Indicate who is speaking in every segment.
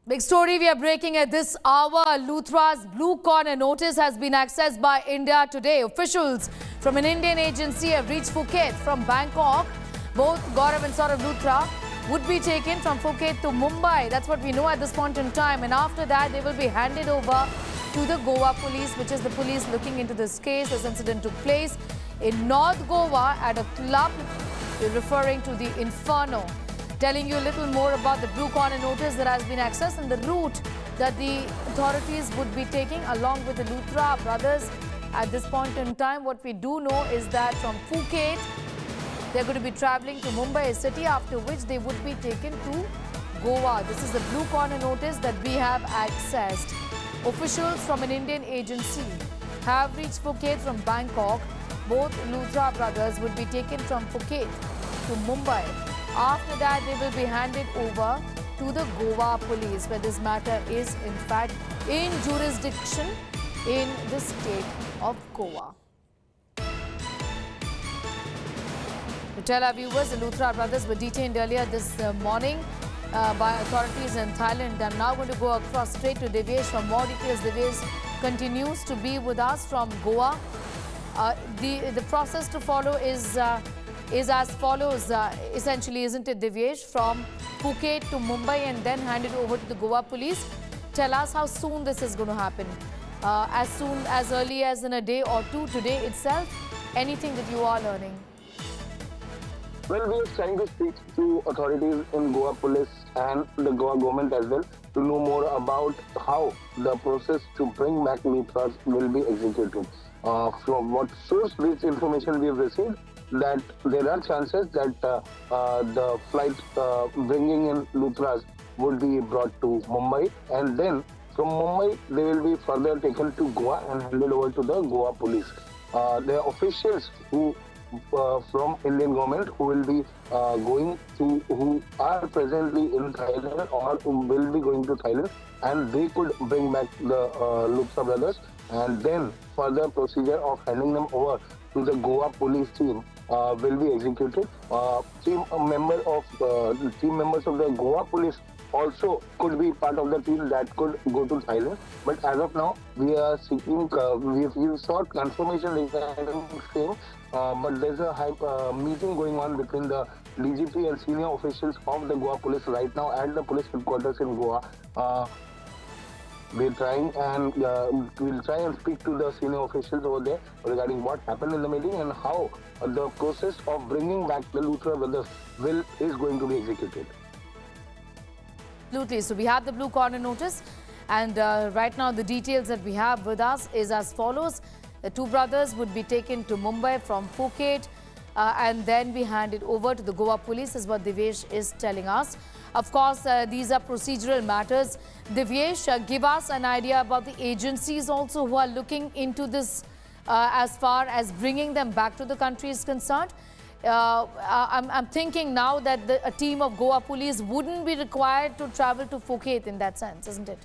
Speaker 1: Big story we are breaking at this hour. Luthra's blue corner notice has been accessed by India today. Officials from an Indian agency have reached Phuket from Bangkok. Both Gaurav and Sourav Luthra would be taken from Phuket to Mumbai. That's what we know at this point in time. And after that, they will be handed over to the Goa Police, which is the police looking into this case. This incident took place in North Goa at a club. We're referring to the Inferno. Telling you a little more about the blue corner notice that has been accessed and the route that the authorities would be taking along with the Luthra brothers at this point in time. What we do know is that from Phuket, they're going to be traveling to Mumbai city, after which they would be taken to Goa. This is the blue corner notice that we have accessed. Officials from an Indian agency have reached Phuket from Bangkok. Both Luthra brothers would be taken from Phuket to Mumbai. After that, they will be handed over to the Goa Police, where this matter is in fact in jurisdiction in the state of Goa. To tell our viewers, the Luthra brothers were detained earlier this morning by authorities in Thailand. I'm now going to go across straight to Divyesh for more details. Divyesh continues to be with us from Goa. The process to follow is as follows, essentially, isn't it, Divyesh? From Phuket to Mumbai and then handed over to the Goa Police. Tell us how soon this is going to happen. As soon as early as in a day or two, today itself, anything that you are learning?
Speaker 2: Well, we are trying to speak to authorities in Goa Police and the Goa government as well to know more about how the process to bring back Luthras will be executed. From what source-based information we have received, that there are chances that the flight bringing in Luthras would be brought to Mumbai, and then from Mumbai they will be further taken to Goa and handed over to the Goa Police. The officials who from Indian government who will be who are presently in Thailand or who will be going to Thailand, and they could bring back the Luthra brothers, and then further procedure of handing them over to the Goa Police team will be executed. Team members of the Goa Police also could be part of the team that could go to Thailand. But as of now, we are seeking, we've sought confirmation regarding same. But there's a meeting going on between the DGP and senior officials of the Goa Police right now at the police headquarters in Goa. We'll try and speak to the senior officials over there regarding what happened in the meeting and how the process of bringing back the Luthra brothers is going to be executed.
Speaker 1: Absolutely. So we have the blue corner notice, and right now the details that we have with us is as follows. The two brothers would be taken to Mumbai from Phuket and then be handed over to the Goa Police, is what Divyesh is telling us. Of course, these are procedural matters. Divyesh, give us an idea about the agencies also who are looking into this as far as bringing them back to the country is concerned. I'm thinking now that a team of Goa Police wouldn't be required to travel to Phuket in that sense, isn't it?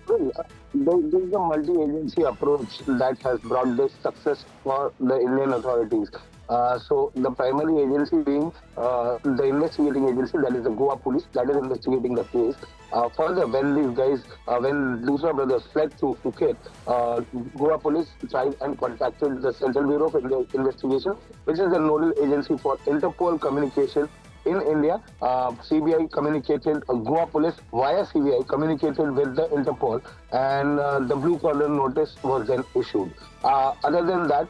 Speaker 2: Well, there is a multi-agency approach that has brought this success for the Indian authorities. So the primary agency being the investigating agency, that is the Goa Police, that is investigating the case. Further, when these guys, when Luthra brothers fled to Phuket, Goa Police tried and contacted the Central Bureau of Investigation, which is the nodal agency for Interpol communication in India. CBI communicated, Goa Police via CBI communicated with the Interpol, and the blue collar notice was then issued. Other than that,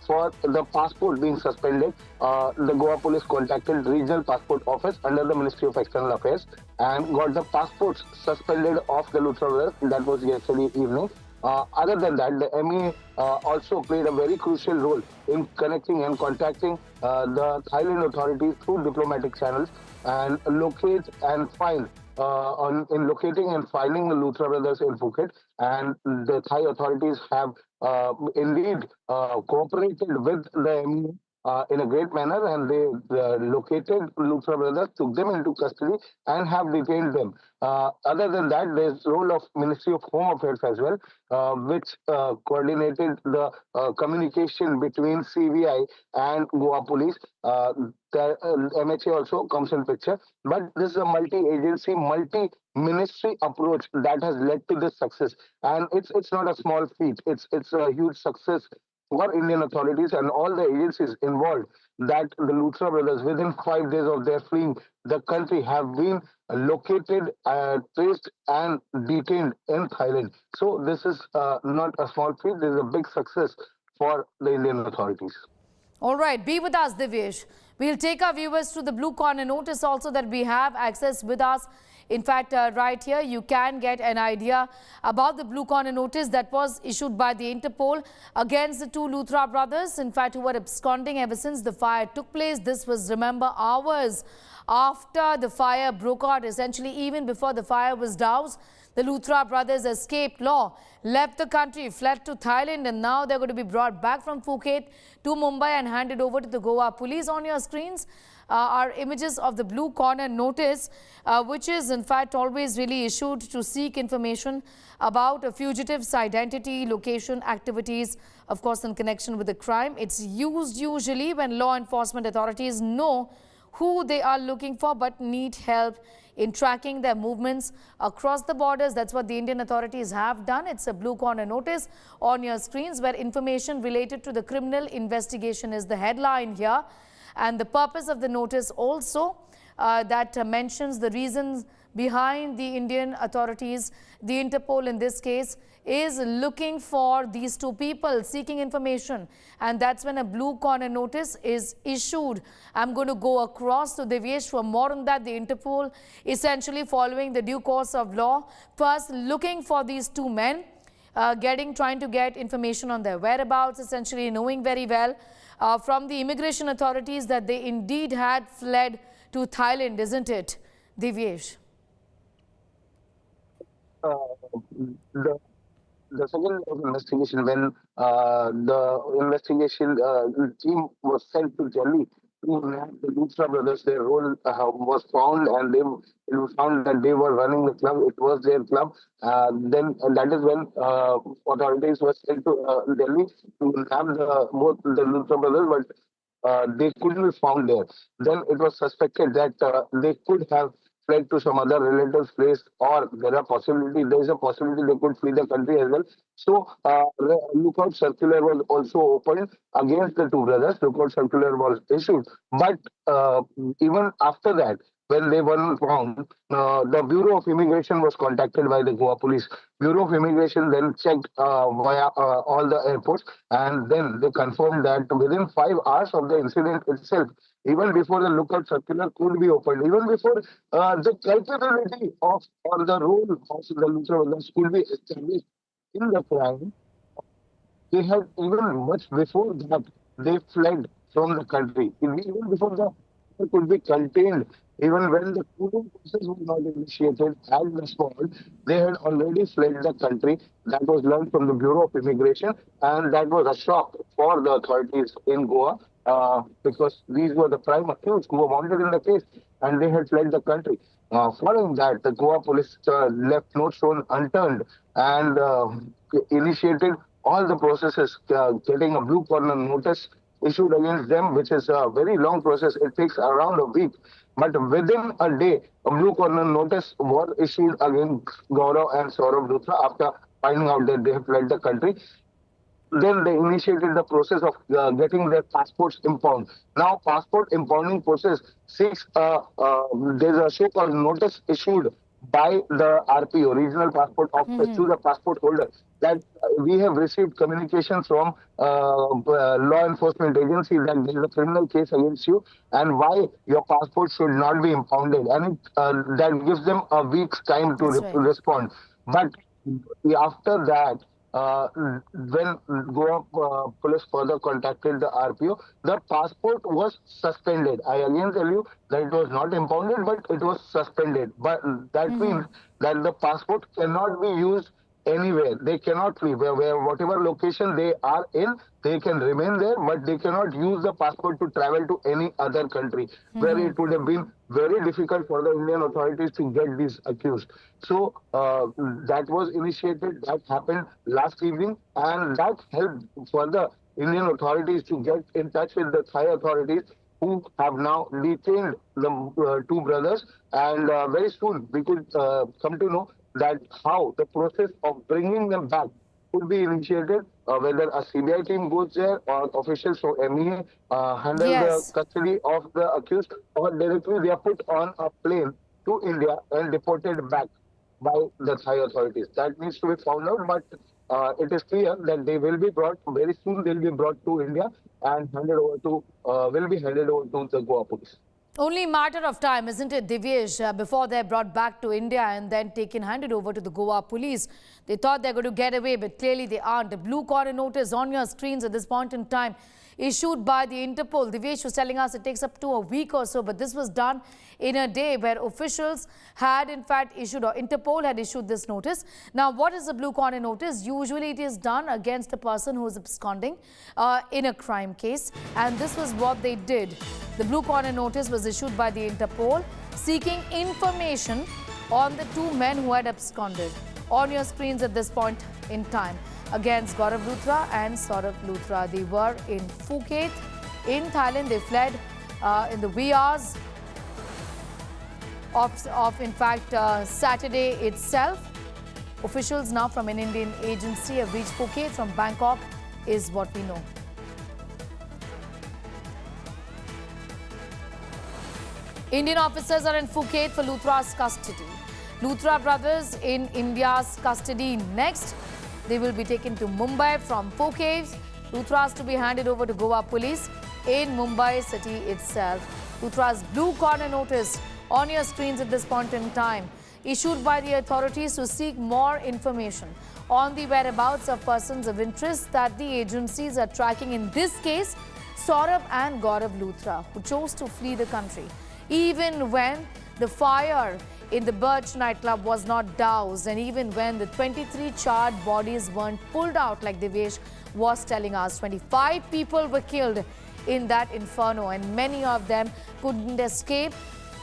Speaker 2: for the passport being suspended, the Goa Police contacted Regional Passport Office under the Ministry of External Affairs and got the passports suspended of the Luthra brothers. That was yesterday evening. Other than that, the MEA also played a very crucial role in connecting and contacting the Thailand authorities through diplomatic channels and locate and find in locating and finding the Luthra brothers in Phuket. And the Thai authorities have indeed cooperated with the MEA in a great manner, and they located Luthra brothers, took them into custody, and have detained them. Other than that, there's role of Ministry of Home Affairs as well, which coordinated the communication between CVI and Goa Police. The MHA also comes in picture, but this is a multi-agency, multi-ministry approach that has led to this success, and it's not a small feat. It's a huge success for Indian authorities and all the agencies involved, that the Luthra brothers, within 5 days of their fleeing the country, have been located, traced, and detained in Thailand. So this is not a small feat. This is a big success for the Indian authorities.
Speaker 1: All right, be with us, Divyesh. We'll take our viewers to the blue corner notice also that we have access with us. In fact, right here, you can get an idea about the blue corner notice that was issued by the Interpol against the two Luthra brothers, in fact, who were absconding ever since the fire took place. This was, remember, hours after the fire broke out, essentially even before the fire was doused. The Luthra brothers escaped law, left the country, fled to Thailand, and now they're going to be brought back from Phuket to Mumbai and handed over to the Goa Police. On your screens are images of the blue corner notice, which is in fact always really issued to seek information about a fugitive's identity, location, activities, of course in connection with the crime. It's used usually when law enforcement authorities know who they are looking for but need help in tracking their movements across the borders. That's what the Indian authorities have done. It's a blue corner notice on your screens where information related to the criminal investigation is the headline here. And the purpose of the notice also that mentions the reasons behind the Indian authorities, the Interpol in this case, is looking for these two people, seeking information. And that's when a blue corner notice is issued. I'm going to go across to Divyesh for more on that. The Interpol essentially following the due course of law, first looking for these two men, trying to get information on their whereabouts, essentially knowing very well from the immigration authorities that they indeed had fled to Thailand, isn't it, Divyesh?
Speaker 2: The second level of investigation, when the investigation team was sent to Delhi to nab the Luthra brothers, their role was found, and it was found that they were running the club. It was their club. Then that is when authorities were sent to Delhi to nab both the Luthra brothers, but they couldn't be found there. Then it was suspected that they could have fled to some other relative's place, or there is a possibility they could flee the country as well. So, lookout circular was also opened against the two brothers. Lookout circular was issued, but even after that, when they weren't found, the Bureau of Immigration was contacted by the Goa Police. Bureau of Immigration then checked via all the airports, and then they confirmed that within 5 hours of the incident itself, even before the lookout circular could be opened, even before the culpability of or the role of the Luthra brothers could be established in the crime, they had, even much before that, they fled from the country. Even before the could be contained, even when the cooling process was not initiated at the spot, they had already fled the country. That was learned from the Bureau of Immigration, and that was a shock for the authorities in Goa, because these were the prime accused who were wanted in the case, and they had fled the country. Following that, the Goa police left no stone unturned, and initiated all the processes, getting a blue corner notice issued against them, which is a very long process. It takes around a week. But within a day, a blue corner notice was issued against Gaurav and Sourav Luthra after finding out that they have fled the country. Then they initiated the process of getting their passports impounded. Now, passport impounding process seeks, there's a so-called notice issued by the RPO, Regional Passport Office, to the passport holder, that we have received communication from law enforcement agency that there is a criminal case against you, and why your passport should not be impounded, and that gives them a week's time to respond. But after that, when Goa police further contacted the RPO, the passport was suspended. I again tell you that it was not impounded, but it was suspended. But that means that the passport cannot be used anywhere. They cannot leave. Where whatever location they are in, they can remain there, but they cannot use the passport to travel to any other country, where it would have been very difficult for the Indian authorities to get these accused. So that was initiated, that happened last evening, and that helped for the Indian authorities to get in touch with the Thai authorities, who have now detained the two brothers, and very soon we could come to know that how the process of bringing them back could be initiated, whether a CBI team goes there or officials from MEA handle the
Speaker 1: Yes.
Speaker 2: custody of the accused, or directly they are put on a plane to India and deported back by the Thai authorities. That needs to be found out, but it is clear that they will be brought very soon. They will be brought to India and handed over to will be handed over to the Goa Police.
Speaker 1: Only matter of time, isn't it, Divyesh, before they're brought back to India and then handed over to the Goa Police. They thought they're going to get away, but clearly they aren't. The blue corner notice on your screens at this point in time, issued by the Interpol. Divyesh was telling us it takes up to a week or so, but this was done in a day where officials had in fact issued, or Interpol had issued this notice. Now, what is a blue corner notice? Usually it is done against a person who is absconding in a crime case, and this was what they did. The blue corner notice was issued by the Interpol seeking information on the two men who had absconded. On your screens at this point in time, against Gaurav Luthra and Sourav Luthra. They were in Phuket, in Thailand. They fled in the wee hours of in fact, Saturday itself. Officials now from an Indian agency have reached Phuket from Bangkok, is what we know. Indian officers are in Phuket for Luthra's custody. Luthra brothers in India's custody next. They will be taken to Mumbai from Phuket. Luthra's to be handed over to Goa Police in Mumbai city itself. Luthra's blue corner notice on your screens at this point in time, issued by the authorities to seek more information on the whereabouts of persons of interest that the agencies are tracking. In this case, Sourav and Gaurav Luthra, who chose to flee the country, even when the fire in the Burj nightclub was not doused, and even when the 23 charred bodies weren't pulled out, like Divyesh was telling us. 25 people were killed in that inferno, and many of them couldn't escape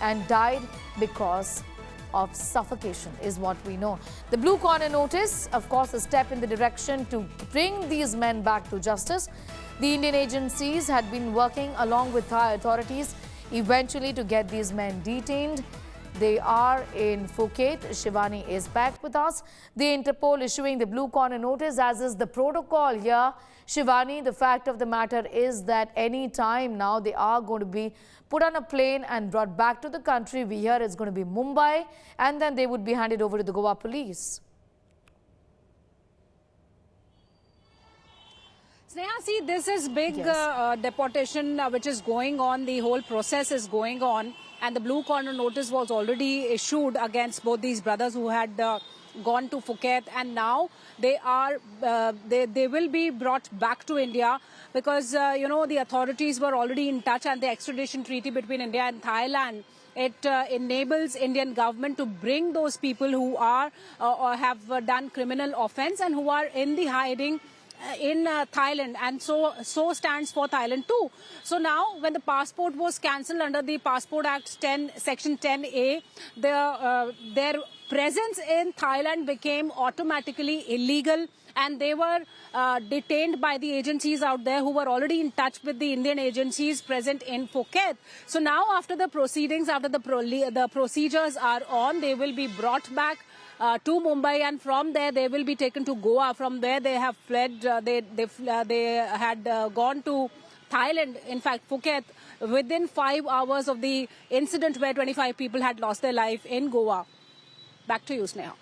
Speaker 1: and died because of suffocation, is what we know. The blue corner notice, of course, a step in the direction to bring these men back to justice. The Indian agencies had been working along with Thai authorities eventually to get these men detained. They are in Phuket. Shivani is back with us. The Interpol issuing the blue corner notice, as is the protocol here. Shivani, the fact of the matter is that any time now they are going to be put on a plane and brought back to the country. We hear it's going to be Mumbai, and then they would be handed over to the Goa Police.
Speaker 3: Sneha, see, this is big
Speaker 1: Yes.
Speaker 3: deportation which is going on. The whole process is going on. And the blue corner notice was already issued against both these brothers who had gone to Phuket. And now they are they will be brought back to India because, you know, the authorities were already in touch, and the extradition treaty between India and Thailand, it enables Indian government to bring those people who are or have done criminal offence and who are in the hiding in Thailand, and so stands for Thailand too. So now, when the passport was cancelled under the Passport Act 10, Section 10A, their presence in Thailand became automatically illegal, and they were detained by the agencies out there who were already in touch with the Indian agencies present in Phuket. So now, after the proceedings, after the procedures are on, they will be brought back to Mumbai, and from there they will be taken to Goa, from where they have fled. They had gone to Thailand, in fact Phuket, within 5 hours of the incident where 25 people had lost their life in Goa. Back to you, Sneha.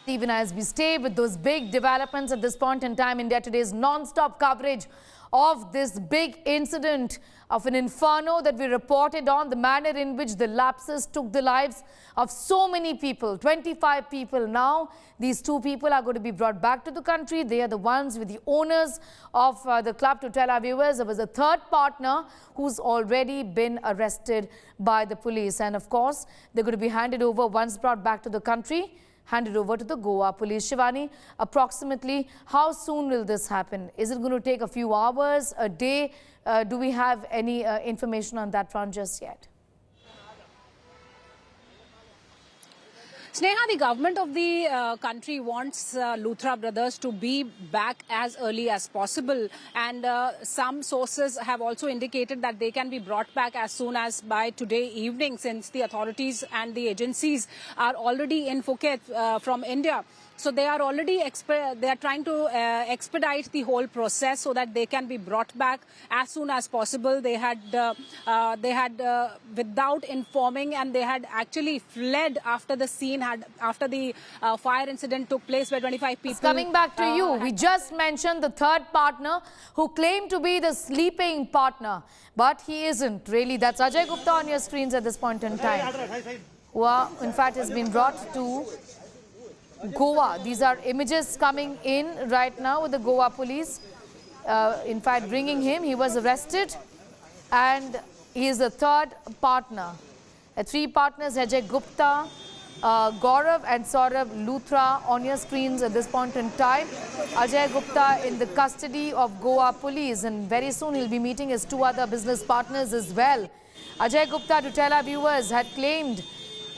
Speaker 1: Even as we stay with those big developments at this point in time, India Today's non-stop coverage of this big incident of an inferno that we reported on, the manner in which the lapses took the lives of so many people, 25 people. Now, these two people are going to be brought back to the country. They are the ones with the owners of the club. To tell our viewers, there was a third partner who's already been arrested by the police. And of course, they're going to be handed over once brought back to the country, handed over to the Goa Police. Shivani, approximately how soon will this happen? Is it going to take a few hours, a day? Do we have any information on that front just yet?
Speaker 3: Sneha, the government of the country wants Luthra brothers to be back as early as possible, and some sources have also indicated that they can be brought back as soon as by today evening, since the authorities and the agencies are already in Phuket from India. So they are already trying to expedite the whole process so that they can be brought back as soon as possible. They had without informing, and they had actually fled after the scene after the fire incident took place, where 25 people.
Speaker 1: Coming back to you, we just mentioned the third partner who claimed to be the sleeping partner, but he isn't really. That's Ajay Gupta on your screens at this point in time, who in fact has been brought to Goa. These are images coming in right now with the Goa police. In fact, bringing him, he was arrested, and he is the third partner. Three partners: Ajay Gupta, Gaurav and Sourav Luthra on your screens at this point in time. Ajay Gupta in the custody of Goa Police, and very soon he'll be meeting his two other business partners as well. Ajay Gupta, to tell our viewers, had claimed,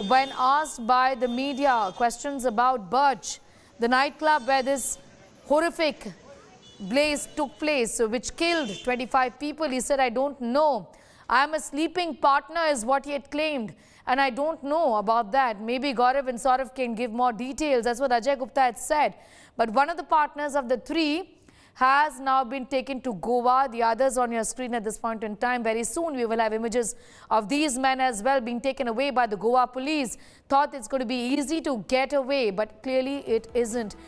Speaker 1: when asked by the media questions about Burj, the nightclub where this horrific blaze took place, which killed 25 people, he said, "I don't know. I am a sleeping partner," is what he had claimed. And I don't know about that. Maybe Gaurav and Sourav can give more details. That's what Ajay Gupta had said. But one of the partners of the three has now been taken to Goa. The others on your screen at this point in time. Very soon we will have images of these men as well being taken away by the Goa police. Thought it's going to be easy to get away, but clearly it isn't.